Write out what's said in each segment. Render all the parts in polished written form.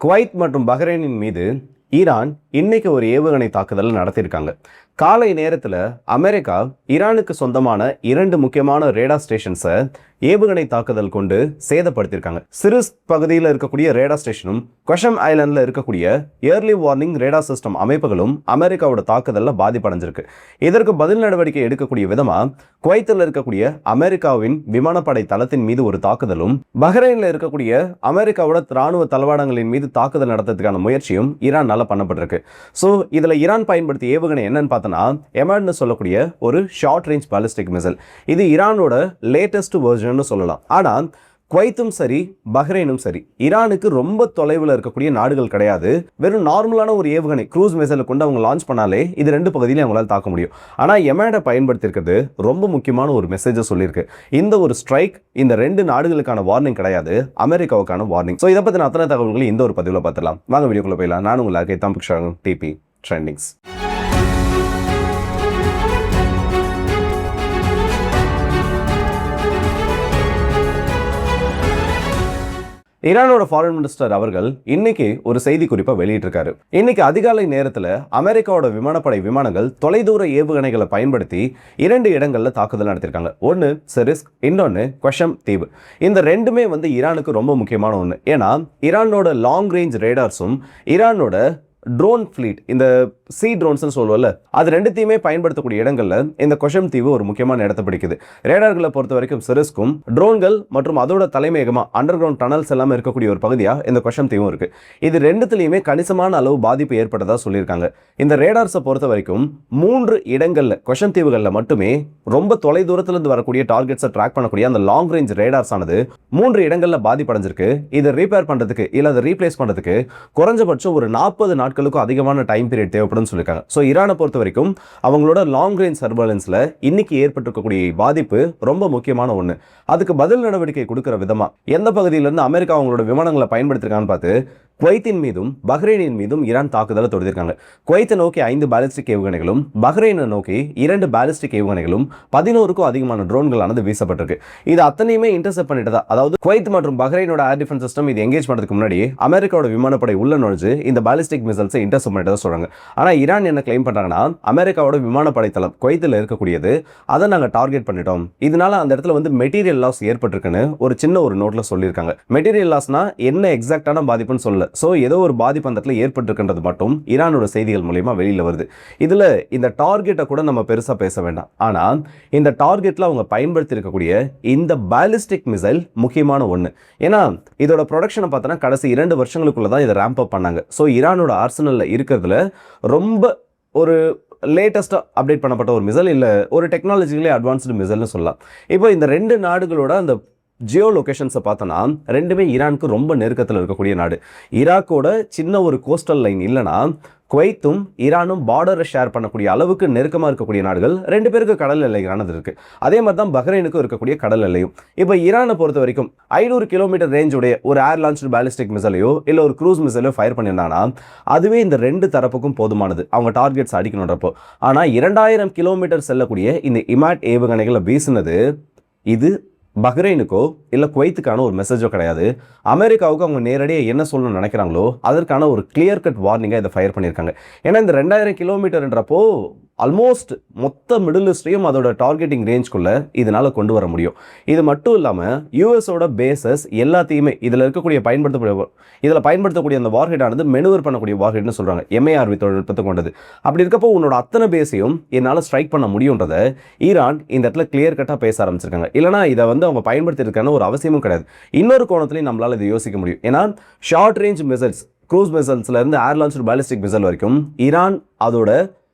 Kuwait மற்றும் பஹ்ரைனின் மீது Iran இன்னைக்கு ஒரு ஏவுகணை தாக்குதல் நடத்தியிருக்காங்க. காலை நேரத்தில் அமெரிக்கா ஈரானுக்கு சொந்தமான 2 முக்கியமான ரேடார் ஸ்டேஷன்ஸை ஏவுகணை தாக்குதல் கொண்டு சேதப்படுத்தியிருக்காங்க. சிரிஸ் பகுதியில் இருக்கக்கூடிய ரேடார் ஸ்டேஷனும் கொஷம் ஐலண்டில் இருக்கக்கூடிய ஏர்லி வார்னிங் ரேடார் சிஸ்டம் அமைப்புகளும் அமெரிக்காவோட தாக்குதலில் பாதிப்படைஞ்சிருக்கு. இதற்கு பதில் நடவடிக்கை எடுக்கக்கூடிய விதமாக குவைத்தில் இருக்கக்கூடிய அமெரிக்காவின் விமானப்படை தளத்தின் மீது ஒரு தாக்குதலும், பஹ்ரைனில் இருக்கக்கூடிய அமெரிக்காவோட ராணுவ தளவாடங்களின் மீது தாக்குதல் நடத்துறதுக்கான முயற்சியும் ஈரானால பண்ணப்பட்டிருக்கு. ஸோ இதில் ஈரான் பயன்படுத்திய ஏவுகணை என்னன்னு பார்த்தோன்னா எமட்னு சொல்லக்கூடிய ஒரு ஷார்ட் ரேஞ்ச் பாலிஸ்டிக் மிசைல். இது ஈரானோட லேட்டஸ்ட் வெர்ஷன் சொல்லலாம். ஆனால் குவைத்தும் சரி பஹ்ரைனும் சரி ஈரானுக்கு ரொம்ப தொலைவில் இருக்கக்கூடிய நாடுகள் கிடையாது. வெறும் நார்மலான ஒரு ஏவுகணை க்ரூஸ் மிசைலை கொண்டு அவங்க லான்ச் பண்ணாலே இது 2 பகுதியிலையும் அவங்களால தாக்க முடியும். ஆனால் எமேடை பயன்படுத்தியிருக்கிறது ரொம்ப முக்கியமான ஒரு மெசேஜை சொல்லியிருக்கு. இந்த ஒரு ஸ்ட்ரைக் இந்த 2 நாடுகளுக்கான வார்னிங் கிடையாது, அமெரிக்காவுக்கான வார்னிங். ஸோ இதை பற்றின அத்தனை தகவல்களை இந்த ஒரு பதிவில் பார்த்துலாம். வாங்க வீடியோக்குள்ள போயிடலாம். நான் உங்களுக்கு தம்பிக்ஷாங் டிபி ட்ரெண்டிங்ஸ். ஈரானோட ஃபாரின் மினிஸ்டர் அவர்கள் இன்னைக்கு ஒரு செய்தி குறிப்பை வெளியிட்டிருக்காரு. இன்னைக்கு அதிகாலை நேரத்தில் அமெரிக்காவோட விமானப்படை விமானங்கள் தொலைதூர ஏவுகணைகளை பயன்படுத்தி 2 இடங்களில் தாக்குதல் நடத்திருக்காங்க. ஒன்று சிரிஸ்க், இன்னொன்று கொஷம் தீவு. இந்த 2மே ஈரானுக்கு ரொம்ப முக்கியமான ஒன்று. ஏன்னா ஈரானோட லாங் ரேஞ்ச் ரேடார்ஸும் ஈரானோட ட்ரோன் ஃபிளீட், இந்த சி ட்ரோன்ஸ்னு சொல்லுவோம்ல, அது 2த்தையுமே பயன்படுத்தக்கூடிய இடங்கள்ல இந்த கொஷம் தீவு ஒரு முக்கியமான இடத்தை பிடிக்குது. ரேடார்களை பொறுத்த வரைக்கும் சிரிஸ்க்கும் ட்ரோன்கள் மற்றும் அதோட தலைமையகமா அண்டர் கிரவுண்ட் டனல்ஸ் எல்லாமே இருக்கக்கூடிய ஒரு பகுதியா இந்த கொஷம் தீவும் இருக்கு. இது 2த்துலையுமே கணிசமான அளவு பாதிப்பு ஏற்பட்டதா சொல்லியிருக்காங்க. இந்த ரேடார்ஸை பொறுத்த வரைக்கும் 3 இடங்கள்ல கொஷம் தீவுகளில் மட்டுமே ரொம்ப தொலை தூரத்திலிருந்து வரக்கூடிய டார்கெட்ஸை ட்ராக் பண்ணக்கூடிய அந்த லாங் ரேஞ்ச் ரேடார்ஸ் ஆனது 3 இடங்கள்ல பாதிப்படைஞ்சிருக்கு. இதை ரீபேர் பண்றதுக்கு இல்ல அதை ரீப்ளேஸ் பண்றதுக்கு குறைஞ்சபட்சம் ஒரு 40 நாட்களுக்கும் அதிகமான டைம் பீரியட் தேவைப்படும் சொல்லிருக்காங்க. சோ ஈரானை பொறுத்த வரைக்கும் அவங்களோட லாங் ரேஞ்ச் சர்வேலன்ஸ்ல இன்னைக்கு ஏற்பட்டிருக்கக்கூடிய பாதிப்பு ரொம்ப முக்கியமான ஒண்ணு. அதுக்கு பதில் நடவடிக்கை கொடுக்கிற விதமா எந்த பகுதியிலிருந்து அமெரிக்கா அவங்களோட விமானங்களை பயன்படுத்திருக்கான்னு பார்த்து குவைத்தின் மீதும் பஹ்ரைனின் மீதும் ஈரான் தாக்குதலை தொடுத்திருக்காங்க. குவைத்தை நோக்கி 5 பாலிஸ்டிக் ஏவுகணைகளும் பஹ்ரைனை நோக்கி 2 பாலிஸ்டிக் ஏவுகணைகளும் 11க்கும் அதிகமான ட்ரோன்களானது வீசப்பட்டிருக்கு. இது அத்தனையுமே இன்டர்செப்ட் பண்ணிட்டதா, அதாவது குவைத் மற்றும் பஹ்ரைனோட ஏர் டிஃபென்ஸ் சிஸ்டம் இது எங்கேஜ் பண்ணதுக்கு முன்னாடி அமெரிக்காவோட விமானப்படை உள்ள நுழைஞ்சு இந்த பாலிஸ்டிக் மிசைல்ஸை இன்டர்செப்ட் பண்ணிட்டதா சொல்றாங்க. ஆனா ஈரான் என்ன கிளைம் பண்றாங்கன்னா அமெரிக்காவோட விமானப்படை தளம் குவைத்தில் இருக்கக்கூடியது, அதை நாங்கள் டார்கெட் பண்ணிட்டோம், இதனால அந்த இடத்துல மெட்டீரியல் லாஸ் ஏற்பட்டிருக்குன்னு ஒரு சின்ன ஒரு நோட்ல சொல்லியிருக்காங்க. மெட்டீரியல் லாஸ்னா என்ன எக்ஸாக்டான பாதிப்புன்னு சொல்லல. ஸோ ஏதோ ஒரு பாதிப்பு அந்த இடத்துல ஏற்பட்டிருக்கின்றது மட்டும் ஈரானோட செய்திகள் மூலமா வெளியில வருது. இதுல இந்த டார்கெட்டை கூட நம்ம பெருசா பேச வேண்டாம். ஆனா இந்த டார்கெட்ல அவங்க பயன்படுத்தி இருக்கக்கூடிய இந்த பாலிஸ்டிக் மிசைல் முக்கியமான ஒண்ணு. ஏன்னா இதோட ப்ரொடக்ஷனை பார்த்தோன்னா கடைசி 2 வருஷங்களுக்குள்ள தான் இதை ரேம்ப் அப் பண்ணாங்க. ஸோ ஈரானோட ஆர்சனல்ல இருக்கிறதுல ரொம்ப ஒரு லேட்டஸ்ட்டாக அப்டேட் பண்ணப்பட்ட ஒரு மிசைல், இல்லை ஒரு டெக்னாலஜிக்கலி அட்வான்ஸ்டு மிசைல்னு சொல்லலாம். இப்போ இந்த 2 நாடுகளோட அந்த ஜியோ லொகேஷன்ஸை பார்த்தோன்னா 2மே ஈரானுக்கு ரொம்ப நெருக்கத்தில் இருக்கக்கூடிய நாடு. ஈராக்கோட சின்ன ஒரு கோஸ்டல் லைன் இல்லைனா குவைத்தும் ஈரானும் பார்டரை ஷேர் பண்ணக்கூடிய அளவுக்கு நெருக்கமாக இருக்கக்கூடிய நாடுகள் 2 பேருக்கு கடல் எல்லைகளானது இருக்கு. அதே மாதிரி தான் பஹ்ரைனுக்கும் இருக்கக்கூடிய கடல் எல்லையும். இப்போ ஈரானை பொறுத்த வரைக்கும் 500 கிலோமீட்டர் ரேஞ்ச் உடைய ஒரு ஏர் லான்ச்டு பாலிஸ்டிக் மிசைலையோ இல்லை ஒரு க்ரூஸ் மிசைலையோ ஃபயர் பண்ணியிருந்தாங்கன்னா அதுவே இந்த 2 தரப்புக்கும் போதுமானது அவங்க டார்கெட்ஸ் அடிக்கணுன்றப்போ. ஆனால் 2000 கிலோமீட்டர் செல்லக்கூடிய இந்த இமாட் ஏவுகணைகளை வீசினது இது பஹ்ரைனுக்கோ இல்லை குவைத்துக்கான ஒரு மெசேஜோ கிடையாது. அமெரிக்காவுக்கு அவங்க நேரடியாக என்ன சொல்லணும்னு நினைக்கிறாங்களோ அதற்கான ஒரு கிளியர் கட் வார்னிங்காக இதை ஃபயர் பண்ணியிருக்காங்க. ஏன்னா இந்த 2000 கிலோமீட்டர்ன்றப்போ ஆல்மோஸ்ட் மொத்த மிடில் ஈஸ்ட்டையும் அதோட டார்கெட்டிங் ரேஞ்ச்குள்ள இதனால கொண்டு வர முடியும். இது மட்டும் இல்லாமல் யூஎஸோட பேசஸ் எல்லாத்தையுமே இதில் பயன்படுத்தக்கூடிய அந்த வார்ஹெட் ஆனது மெனுவர் பண்ணக்கூடிய வார்ஹெட்னு சொல்கிறாங்க. எம்ஏஆர்வி தொழில்நுட்பத்தை கொண்டது. அப்படி இருக்கப்போ உன்னோட அத்தனை பேஸையும் என்னால் ஸ்ட்ரைக் பண்ண முடியுன்றதை ஈரான் இந்த இடத்துல கிளியர் கட்டாக பேச ஆரம்பிச்சிருக்காங்க. இல்லைனா இதை அவங்க பயன்படுத்தியிருக்கான ஒரு அவசியமும் கிடையாது. இன்னொரு கோணத்திலையும் நம்மளால் இதை யோசிக்க முடியும். ஏன்னா ஷார்ட் ரேஞ்ச் மிசைல்ஸ், க்ரூஸ் மிசைல்ஸ்ல இருந்து ஏர் லான்ச்டு பாலிஸ்டிக் மிசைல் வரைக்கும் ஈரான் அதோட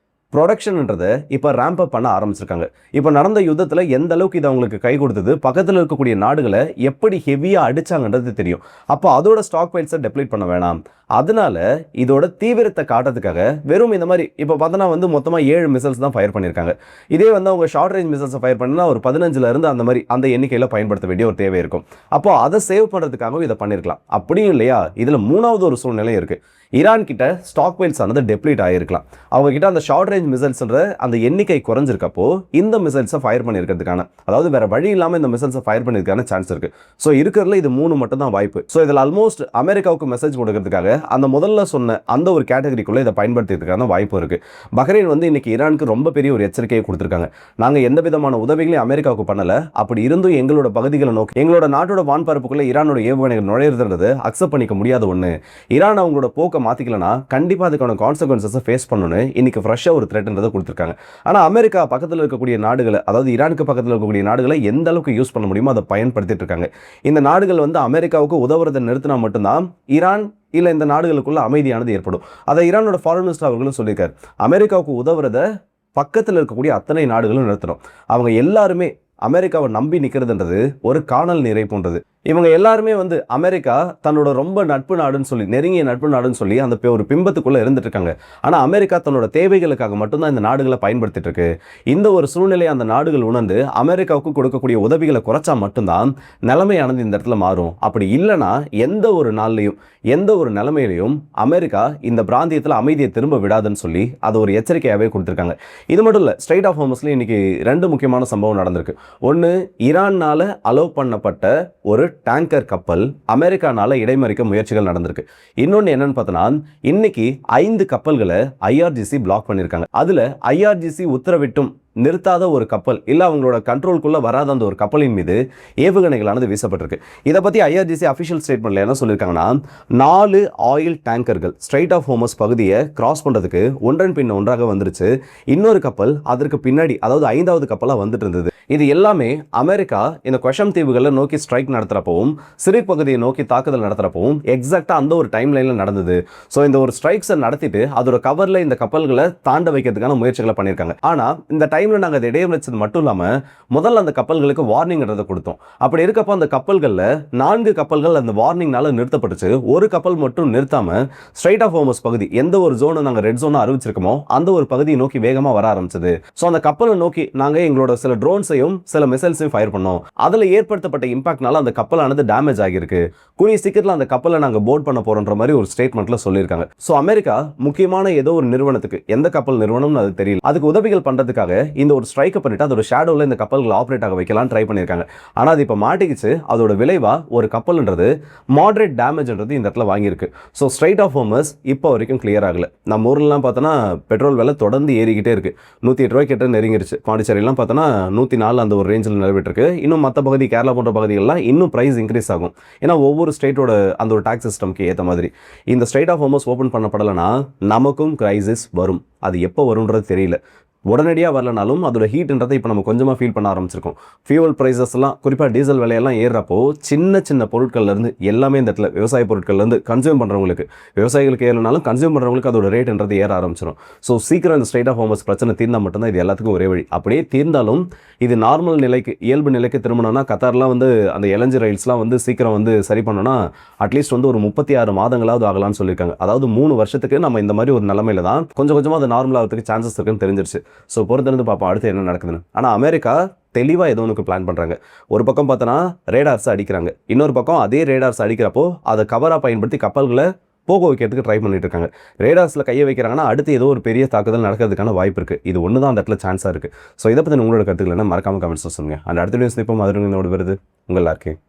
ப்ரொடக்ஷன்ன்றதை இப்போ ரேம்ப் அப் பண்ண ஆரம்பிச்சிருக்காங்க. இப்போ நடந்த யுத்தத்தில் எந்த அளவுக்கு இது அவங்களுக்கு கை கொடுத்தது, பக்கத்தில் இருக்கக்கூடிய நாடுகளை எப்படி ஹெவியாக அடிச்சாங்கன்றது தெரியும். அப்போ அதோட ஸ்டாக் பைல்ஸை டெப்ளீட் பண்ண வேணாம். அதனால இதோட தீவிரத்தை காட்டுறதுக்காக வெறும் இந்த மாதிரி இப்போ பார்த்தோன்னா மொத்தமாக 7 மிசைல்ஸ் தான் ஃபயர் பண்ணியிருக்காங்க. இதே அவங்க ஷார்ட் ரேஞ்ச் மிசைல்ஸை ஃபயர் பண்ணா ஒரு 15ல இருந்து அந்த மாதிரி அந்த எண்ணிக்கையில் பயன்படுத்த வேண்டிய ஒரு தேவை இருக்கும். அப்போ அதை சேவ் பண்ணுறதுக்காகவும் இதை பண்ணியிருக்கலாம். அப்படியும் இல்லையா, இதில் 3வது ஒரு சூழ்நிலை இருக்கு. ஈரான் கிட்ட ஸ்டாக் பைல்ஸ் ஆனது டெப்ளீட் ஆகிருக்கலாம். அவங்க கிட்ட அந்த ஷார்ட் ரேஞ்ச் மிசைல்ஸ்ன்ற அந்த எண்ணிக்கை குறைஞ்சிருக்கப்போ இந்த மிசைல்ஸை ஃபயர் பண்ணியிருக்கிறதுக்கான, அதாவது வேற வழி இல்லாமல் இந்த மிசைல்ஸை ஃபயர் பண்ணியிருக்கான சான்ஸ் இருக்கு. ஸோ இருக்கிறதுல இது 3 மட்டும் தான் வாய்ப்பு. ஸோ இதில் ஆல்மோஸ்ட் அமெரிக்காவுக்கு மெசேஜ் கொடுக்கறதுக்காக அந்த முதல்ல சொன்ன அந்த ஒரு கேட்டகரிக்குள்ள இதை பயன்படுத்திக்கிறதுக்கான வாய்ப்பு இருக்கு. பஹ்ரைன் வந்து இன்னைக்கு ஈரானுக்கு ரொம்ப பெரிய ஒரு எச்சரிக்கையை கொடுத்திருக்காங்க. நாங்கள் எந்த விதமான உதவிகளையும் அமெரிக்காவுக்கு பண்ணல, அப்படி இருந்தும் எங்களோட பகுதிகளை நோக்கி எங்களோட நாட்டோட வான்பரப்புக்குள்ள ஈரானோட ஏவுகணைகள் நுழையிறது அக்செப்ட் பண்ணிக்க முடியாத ஒன்று. ஈரான் அவங்களோட போக்கை மாத்திக்கலனா கண்டிப்பா அதுக்கான கான்சிக்வன்சஸை ஃபேஸ் பண்ணணும்னு இன்னைக்கு ஃப்ரெஷ்ஷா ஒரு த்ரெட்ன்றதை கொடுத்திருக்காங்க. ஆனா அமெரிக்கா பக்கத்தில் இருக்கக்கூடிய நாடுகளை, அதாவது ஈரானுக்கு பக்கத்தில் இருக்கக்கூடிய நாடுகளை எந்த அளவுக்கு யூஸ் பண்ண முடியுமோ அதை பயன்படுத்திட்டு இருக்காங்க. இந்த நாடுகள் வந்து அமெரிக்காவுக்கு உதவுறதை நிறுத்தினா மட்டும்தான் ஈரான் இல்ல இந்த நாடுகளுக்குள்ள அமைதியானது ஏற்படும். அதை ஈரானோட ஃபாரின் மினிஸ்டர் அவர்களும் சொல்லியிருக்காரு. அமெரிக்காவுக்கு உதவுறத பக்கத்தில் இருக்கக்கூடிய அத்தனை நாடுகளும் நிறுத்தணும். அவங்க எல்லாருமே அமெரிக்காவை நம்பி நிற்கிறதுன்றது ஒரு காணல் நீரை போன்றது. இவங்க எல்லாருமே வந்து அமெரிக்கா தன்னோட ரொம்ப நட்பு நாடுன்னு சொல்லி, நெருங்கிய நட்பு நாடுன்னு சொல்லி அந்த ஒரு பிம்பத்துக்குள்ள இருந்துட்டு இருக்காங்க. ஆனா அமெரிக்கா தன்னோட தேவைகளுக்காக மட்டும்தான் இந்த நாடுகளை பயன்படுத்திட்டு இருக்கு. இந்த ஒரு சூழ்நிலையை அந்த நாடுகள் உணர்ந்து அமெரிக்காவுக்கு கொடுக்கக்கூடிய உதவிகளை குறைச்சா மட்டும்தான் நிலைமையானது இந்த இடத்துல மாறும். அப்படி இல்லைன்னா எந்த ஒரு நாள்லையும் எந்த ஒரு நிலைமையிலையும் அமெரிக்கா இந்த பிராந்தியத்தில் அமைதியை திரும்ப விடாதுன்னு சொல்லி அது ஒரு எச்சரிக்கையாகவே கொடுத்துருக்காங்க. இது மட்டும் இல்லை, ஸ்ட்ரைட் ஆஃப் ஹோர்மஸ்ல இன்னைக்கு 2 முக்கியமான சம்பவம் நடந்திருக்கு. ஒன்று, ஈரான்னால அலோவ் பண்ணப்பட்ட ஒரு டேங்கர் கப்பல் அமெரிக்கானால இடைமறிக்க முயற்சிகள் நடந்திருக்கு. இன்னொன்று என்னன்னு பார்த்தோன்னா, இன்னைக்கு 5 கப்பல்களை ஐஆர்ஜிசி பிளாக் பண்ணியிருக்காங்க. அதுல ஐஆர்ஜிசி உத்தரவிட்டும் நிறுத்தாத ஒரு கப்பல், இல்லை அவங்களோட கண்ட்ரோல்குள்ள வராத அந்த ஒரு கப்பலின் மீது ஏவுகணைகளானது வீசப்பட்டிருக்கு. இதை பற்றி ஐஆர்ஜிசி அஃபிஷியல் ஸ்டேட்மெண்ட்ல என்ன சொல்லியிருக்காங்கன்னா, 4 ஆயில் டேங்கர்கள் ஸ்ட்ரைட் ஆஃப் ஹோர்மஸ் பகுதியை கிராஸ் பண்ணுறதுக்கு ஒன்றன் பின் ஒன்றாக வந்துருச்சு. இன்னொரு கப்பல் அதற்கு பின்னாடி, அதாவது 5வது கப்பலாக வந்துட்டு இருந்தது. இது எல்லாமே அமெரிக்கா இந்த கொஷம் தீவுகளை நோக்கி ஸ்ட்ரைக் நடத்துறப்பவும் சிரிக் பகுதியை நோக்கி தாக்குதல் நடத்துறப்பவும் எக்ஸாக்டா அந்த ஒரு டைம் லைன்ல நடந்தது. ஸோ இந்த ஒரு ஸ்ட்ரைக்ஸை நடத்திட்டு அதோட கவர்ல இந்த கப்பல்களை தாண்ட வைக்கிறதுக்கான முயற்சிகளை பண்ணியிருக்காங்க. ஆனா இந்த டைம்ல நாங்கள் அதை இடைமறிச்சது மட்டும் இல்லாம முதல்ல அந்த கப்பல்களுக்கு வார்னிங்கிறத கொடுத்தோம். அப்படி இருக்கப்போ அந்த கப்பல்கள்ல 4 கப்பல்கள் அந்த வார்னிங்னால நிறுத்தப்பட்டுச்சு. ஒரு கப்பல் மட்டும் நிறுத்தாம ஸ்ட்ரைட் ஆஃப் ஹோர்மஸ் பகுதி, எந்த ஒரு ஜோனை நாங்கள் ரெட் ஜோனா அறிவிச்சிருக்கோமோ அந்த ஒரு பகுதியை நோக்கி வேகமா வர ஆரம்பிச்சது. ஸோ அந்த கப்பலை நோக்கி நாங்கள் எங்களோட சில ட்ரோன்ஸையும் சில மிசைல்ஸையும் ஃபயர் பண்ணோம். அதுல ஏற்படுத்தப்பட்ட இம்பாக்ட்னால அந்த கப்பலானது டேமேஜ் ஆகியிருக்கு. கூடிய சீக்கிரத்தில் அந்த கப்பலை நாங்கள் போர்ட் பண்ண போறோன்ற மாதிரி ஒரு ஸ்டேட்மெண்ட்ல சொல்லியிருக்காங்க. ஸோ அமெரிக்கா முக்கியமான ஏதோ ஒரு நிறுவனத்துக்கு, எந்த கப்பல் நிறுவனம்னு அது தெரியல, அதுக்கு உதவிகள் பண்றதுக்காக இந்த ஒரு ஸ்ட்ரைக்கை பண்ணிட்டு அதோட ஷேடோவில் இந்த கப்பல்கள் ஆப்ரேட் ஆக வைக்கலாம் ட்ரை பண்ணியிருக்காங்க. ஆனால் அது இப்போ மாட்டிக்கிச்சு. அதோட விளைவா ஒரு கப்பல்ன்றது மாடரேட் டேமேஜ்ன்றது இந்த இடத்துல வாங்கியிருக்கு. ஸோ ஸ்ட்ரைட் ஆஃப் ஹோர்மஸ் இப்போ வரைக்கும் கிளியர் ஆகல. நம்ம ஊர்லாம் பார்த்தோன்னா பெட்ரோல் விலை தொடர்ந்து ஏறிக்கிட்டே இருக்கு. 108 ரூபாய் கிட்ட நெருங்கிருச்சு. பாண்டிச்சேரிலாம் பார்த்தோன்னா 104 அந்த ஒரு ரேஞ்சில் நிலவிட்டு இன்னும் மற்ற பகுதி, கேரளா போன்ற பகுதிகள்லாம் இன்னும் பிரைஸ் இன்க்ரீஸ் ஆகும். ஏன்னா ஒவ்வொரு ஸ்டேட்டோட அந்த ஒரு டாக்ஸ் சிஸ்டம்க்கு ஏற்ற மாதிரி இந்த ஸ்ட்ரைட் ஆஃப் ஹோர்மஸ் ஓப்பன் பண்ணப்படலைன்னா நமக்கும் கிரைசிஸ் வரும். அது எப்போ வரும்ன்றது தெரியல. உடனடியாக வரலனாலும் அதோட ஹீட்ன்றதை இப்போ நம்ம கொஞ்சமாக ஃபீல் பண்ண ஆரம்பிச்சிருக்கோம். ஃபியூவல் ப்ரைஸஸ்லாம், குறிப்பாக டீசல் விலையெல்லாம் ஏறுறப்போ சின்ன சின்ன பொருட்கள்லேருந்து எல்லாமே இந்த இடத்துல விவசாய பொருட்கள்லேருந்து கன்சியூம் பண்ணுறவங்களுக்கு, விவசாயிகளுக்கு ஏறினாலும் கன்சியூம் பண்ணுறவங்களுக்கு அதோட ரேட்ன்றது ஏற ஆரம்பிச்சிடும். ஸோ சீக்கிரம் இந்த ஸ்ட்ரைட் ஆஃப் ஹோர்மஸ் பிரச்சனை தீர்ந்தால் மட்டும்தான் இது எல்லாத்துக்கும் ஒரே வழி. அப்படியே தீர்ந்தாலும் இது நார்மல் நிலைக்கு, இயல்பு நிலைக்கு திரும்பணும்னா கத்தார்லாம் வந்து அந்த எலஞ்சி ரயில்ஸ்லாம் வந்து சீக்கிரம் வந்து சரி பண்ணோன்னா அட்லீஸ்ட் வந்து ஒரு 36 மாதங்களாவது ஆகலாம்னு சொல்லியிருக்காங்க. அதாவது 3 வருஷத்துக்கு நம்ம இந்த மாதிரி ஒரு நிலைமையில தான் கொஞ்சம் கொஞ்சமாக அது நார்மல் ஆகிறதுக்கு சான்சஸ் இருக்குன்னு தெரிஞ்சிருச்சு. ஸோ பொறுத்திருந்து பார்ப்போம் அடுத்து என்ன நடக்குதுன்னு. ஆனால் அமெரிக்கா தெளிவாக ஏதோ ஒன்று பிளான் பண்ணுறாங்க. ஒரு பக்கம் பார்த்தோன்னா ரேடார்ஸ் அடிக்கிறாங்க, இன்னொரு பக்கம் அதே ரேடார்ஸ் அடிக்கிறப்போ அதை கவராக பயன்படுத்தி கப்பல்களை போக வைக்கிறதுக்கு ட்ரை பண்ணிட்டு இருக்காங்க. ரேடார்ஸில் கையை வைக்கிறாங்கன்னா அடுத்து ஏதோ ஒரு பெரிய தாக்குதல் நடக்கிறதுக்கான வாய்ப்பு இருக்குது. இது ஒன்று தான் அந்த இடத்துல சான்ஸாக இருக்குது. ஸோ இதை பற்றி உங்களோட கருத்துக்கள் என்ன மறக்காம கமெண்ட்ஸ் சொல்லுங்கள். அந்த அடுத்த நியூஸ் இப்போ மதுரை வருது உங்கள் எல்லாருக்கும்.